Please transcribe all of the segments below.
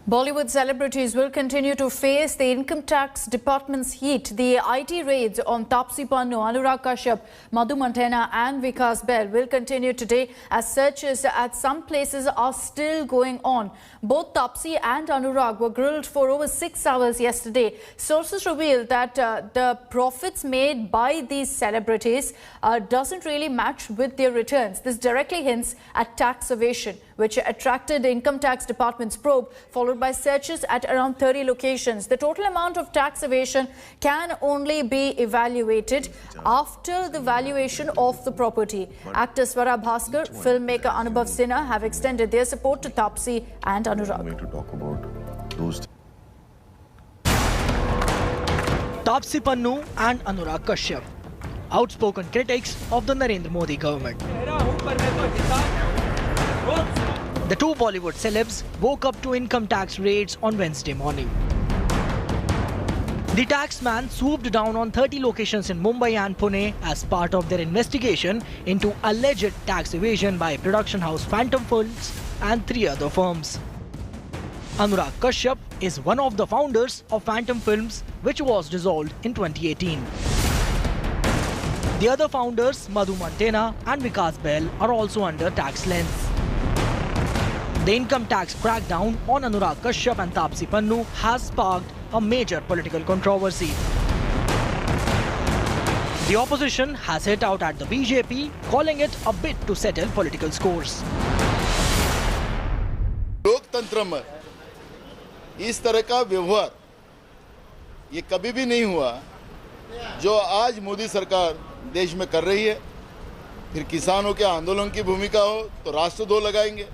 Bollywood celebrities will continue to face the income tax department's heat. The IT raids on Taapsee Pannu, Anurag Kashyap, Madhu Mantena and Vikas Bahl will continue today as searches at some places are still going on. Both Taapsee and Anurag were grilled for over 6 hours yesterday. Sources reveal that the profits made by these celebrities doesn't really match with their returns. This directly hints at tax evasion, which attracted the income tax department's probe, followed by searches at around 30 locations. The total amount of tax evasion can only be evaluated after the valuation of the property. Actor Swara Bhaskar, filmmaker Anubhav Sinha have extended their support to Taapsee and Anurag. I'm going to talk about those. Taapsee Pannu and Anurag Kashyap, outspoken critics of the Narendra Modi government. The two Bollywood celebs woke up to income tax raids on Wednesday morning. The taxman swooped down on 30 locations in Mumbai and Pune as part of their investigation into alleged tax evasion by production house Phantom Films and 3 other firms. Anurag Kashyap is one of the founders of Phantom Films, which was dissolved in 2018. The other founders, Madhu Mantena and Vikas Bahl, are also under tax lens. The income tax crackdown on Anurag Kashyap and Taapsee Pannu has sparked a major political controversy. The opposition has hit out at the BJP, calling it a bid to settle political scores. लोकतंत्र में इस तरह का व्यवहार ये कभी भी नहीं हुआ जो आज मोदी सरकार देश में कर रही है। फिर किसानों के आंदोलन की भूमिका हो तो राष्ट्रध्वज लगाएंगे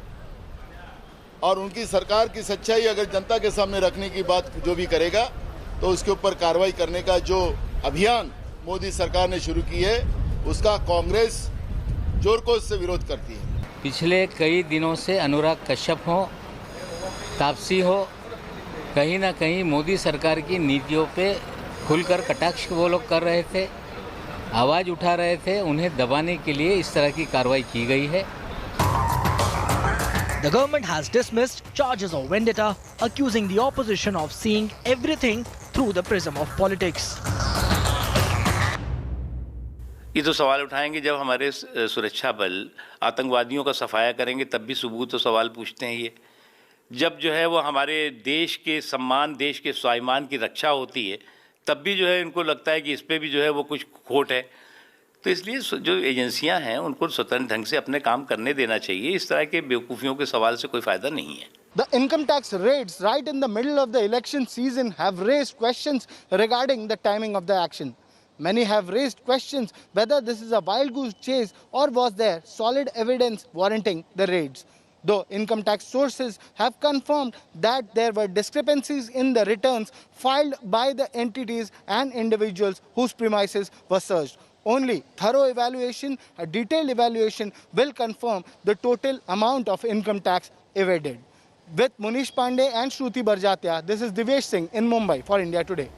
और उनकी सरकार की सच्चाई अगर जनता के सामने रखने की बात जो भी करेगा तो उसके ऊपर कार्रवाई करने का जो अभियान मोदी सरकार ने शुरू की है उसका कांग्रेस जोरकोस से विरोध करती है। पिछले कई दिनों से अनुराग कश्यप हो, तापसी हो, कहीं ना कहीं मोदी सरकार की नीतियों पे खुलकर कटाक्ष वो लोग कर रहे थे, आवाज़ उठा रहे थे। उन्हें दबाने के लिए इस तरह की कार्रवाई की गई है। The government has dismissed charges of vendetta, accusing the opposition of seeing everything through the prism of politics. ये तो सवाल उठाएंगे जब हमारे सुरक्षा बल आतंकवादियों का सफाया करेंगे, तब भी सबूत तो सवाल पूछते हैं। ये जब जो है वो हमारे देश के सम्मान, देश के स्वाभिमान की रक्षा होती है, तब भी जो है इनको लगता है कि इस पे भी जो है वो कुछ खोट है। तो इसलिए जो एजेंसियां हैं उनको स्वतंत्र ढंग से अपने काम करने देना चाहिए। इस तरह के बेवकूफ़ियों के सवाल से कोई फ़ायदा नहीं है। The income tax raids right in the middle of the election season have raised questions regarding the timing of the action. Many have raised questions whether this is a wild goose chase or was there solid evidence warranting the raids. Though income tax sources have confirmed that there were discrepancies in the returns filed by the entities and individuals whose premises were searched. Only thorough evaluation, a detailed evaluation will confirm the total amount of income tax evaded. With Munish Pandey and Shruti Barjatia, this is Divesh Singh in Mumbai for India Today.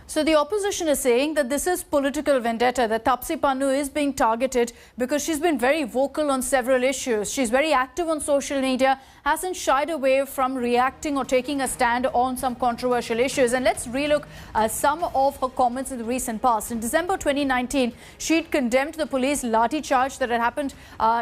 So the opposition is saying that this is political vendetta, that Taapsee Pannu is being targeted because she's been very vocal on several issues. She's very active on social media, hasn't shied away from reacting or taking a stand on some controversial issues. And let's relook some of her comments in the recent past. In December 2019, she'd condemned the police lathi charge that had happened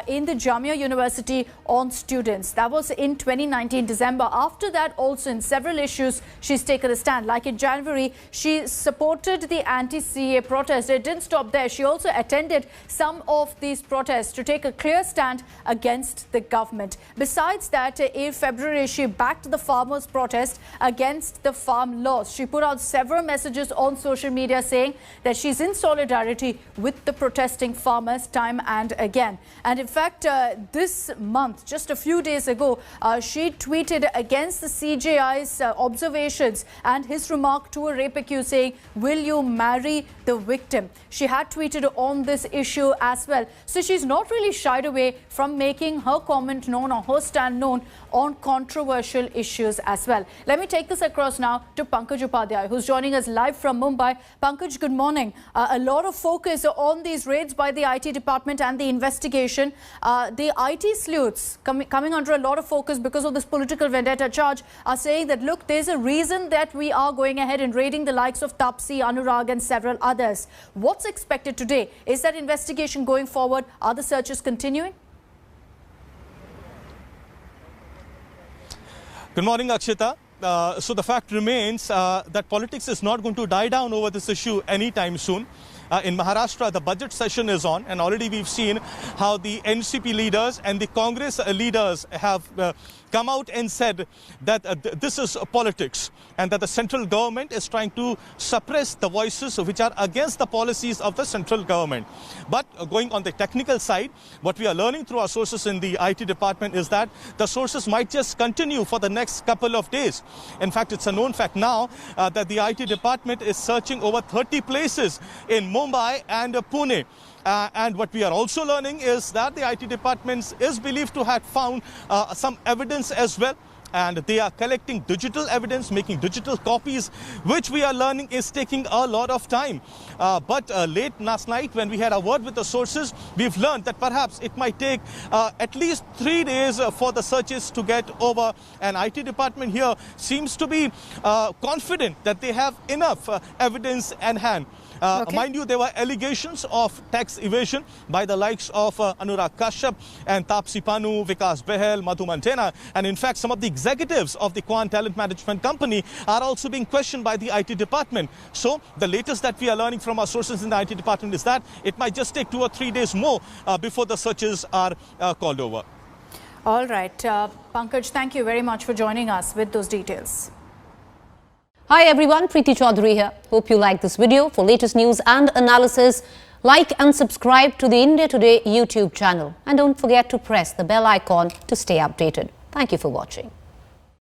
in the Jamia University on students. That was in 2019 December. After that, also in several issues, she's taken a stand. Like in January, she supported the anti-CA protest. It didn't stop there. She also attended some of these protests to take a clear stand against the government. Besides that, in February, she backed the farmers' protest against the farm laws. She put out several messages on social media saying that she's in solidarity with the protesting farmers time and again. And in fact, this month, just a few days ago, she tweeted against the CJI's observations and his remark to a rape accused saying saying, will you marry the victim? She had tweeted on this issue as well. So she's not really shied away from making her comment known or her stand known on controversial issues as well. Let me take this across now to Pankaj Upadhyay, who's joining us live from Mumbai. Pankaj, good morning. A lot of focus on these raids by the IT department and the investigation. The IT sleuths coming under a lot of focus because of this political vendetta charge are saying that, look, there's a reason that we are going ahead and raiding the likes of Taapsee, Anurag and several others. What's expected today? Is that investigation going forward? Are the searches continuing? Good morning, Akshita. So the fact remains that politics is not going to die down over this issue anytime soon. In Maharashtra, the budget session is on, and already we've seen how the NCP leaders and the Congress leaders have come out and said that this is politics and that the central government is trying to suppress the voices which are against the policies of the central government. But going on the technical side, what we are learning through our sources in the IT department is that the sources might just continue for the next couple of days. In fact, it's a known fact now that the IT department is searching over 30 places in Mumbai and Pune. And what we are also learning is that the IT department is believed to have found some evidence as well. And they are collecting digital evidence, making digital copies, which we are learning is taking a lot of time. But late last night, when we had a word with the sources, we've learned that perhaps it might take at least 3 days for the searches to get over. And IT department here seems to be confident that they have enough evidence in hand. Mind you, there were allegations of tax evasion by the likes of Anurag Kashyap and Taapsee Pannu, Vikas Behel, Madhu Mantena. And in fact, some of the executives of the Quant Talent Management Company are also being questioned by the IT department. So the latest that we are learning from our sources in the IT department is that it might just take 2 or 3 days more before the searches are called over. All right. Pankaj, thank you very much for joining us with those details. Hi everyone, Preeti Chaudhary here. Hope you like this video. For latest news and analysis, like and subscribe to the India Today YouTube channel. And don't forget to press the bell icon to stay updated. Thank you for watching.